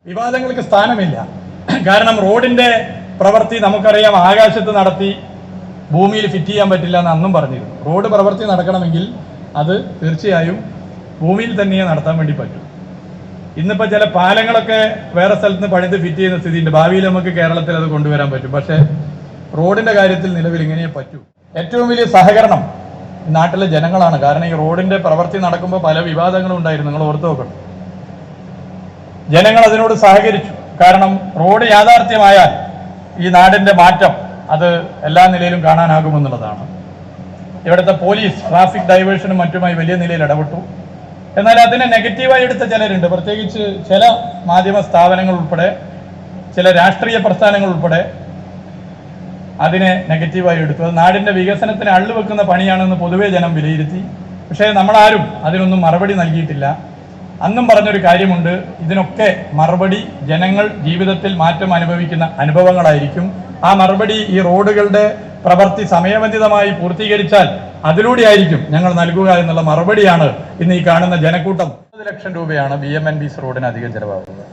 വിവാദങ്ങൾക്ക് സ്ഥാനമില്ല. കാരണം റോഡിന്റെ പ്രവൃത്തി നമുക്കറിയാം, ആകാശത്ത് നടത്തി ഭൂമിയിൽ ഫിറ്റ് ചെയ്യാൻ പറ്റില്ല എന്ന് അന്നും പറഞ്ഞിരുന്നു. റോഡ് പ്രവൃത്തി നടക്കണമെങ്കിൽ അത് തീർച്ചയായും ഭൂമിയിൽ തന്നെ നടത്താൻ വേണ്ടി പറ്റും. ഇന്നിപ്പോൾ ചില പാലങ്ങളൊക്കെ വേറെ സ്ഥലത്ത് നിന്ന് പണിത് ഫിറ്റ് ചെയ്യുന്ന സ്ഥിതിയുണ്ട്. ഭാവിയിൽ നമുക്ക് കേരളത്തിൽ അത് കൊണ്ടുവരാൻ പറ്റും. പക്ഷേ റോഡിന്റെ കാര്യത്തിൽ നിലവിൽ ഇങ്ങനെ പറ്റൂ. ഏറ്റവും വലിയ സഹകരണം നാട്ടിലെ ജനങ്ങളാണ്. കാരണം ഈ റോഡിന്റെ പ്രവൃത്തി നടക്കുമ്പോൾ പല വിവാദങ്ങളും ഉണ്ടായിരുന്നു. നിങ്ങൾ ഓർത്തു നോക്കണം. ജനങ്ങൾ അതിനോട് സഹകരിച്ചു. കാരണം റോഡ് യാഥാർത്ഥ്യമായാൽ ഈ നാടിന്റെ മാറ്റം അത് എല്ലാ നിലയിലും കാണാനാകുമെന്നുള്ളതാണ്. ഇവിടുത്തെ പോലീസ് ട്രാഫിക് ഡൈവേർഷനും മറ്റുമായി വലിയ നിലയിൽ ഇടപെട്ടു. എന്നാൽ അതിനെ നെഗറ്റീവായി എടുത്ത ചിലരുണ്ട്. പ്രത്യേകിച്ച് ചില മാധ്യമ സ്ഥാപനങ്ങൾ ഉൾപ്പെടെ ചില രാഷ്ട്രീയ പ്രസ്ഥാനങ്ങൾ ഉൾപ്പെടെ അതിനെ നെഗറ്റീവായി എടുത്തു. അത് നാടിന്റെ വികസനത്തിന് അള്ളുവെക്കുന്ന പണിയാണെന്ന് പൊതുവെ ജനം വിലയിരുത്തി. പക്ഷേ നമ്മളാരും അതിനൊന്നും മറുപടി നൽകിയിട്ടില്ല. അന്നും പറഞ്ഞൊരു കാര്യമുണ്ട്, ഇതിനൊക്കെ മറുപടി ജനങ്ങൾ ജീവിതത്തിൽ മാറ്റം അനുഭവിക്കുന്ന അനുഭവങ്ങളായിരിക്കും. ആ മറുപടി ഈ റോഡുകളുടെ പ്രവൃത്തി സമയബന്ധിതമായി പൂർത്തീകരിച്ചാൽ അതിലൂടെയായിരിക്കും ഞങ്ങൾ നൽകുക എന്നുള്ള മറുപടിയാണ് ഇന്ന് ഈ കാണുന്ന ജനക്കൂട്ടം. 30 ലക്ഷം രൂപയാണ് BMNBS റോഡിന് അധികം ചെലവാകുന്നത്.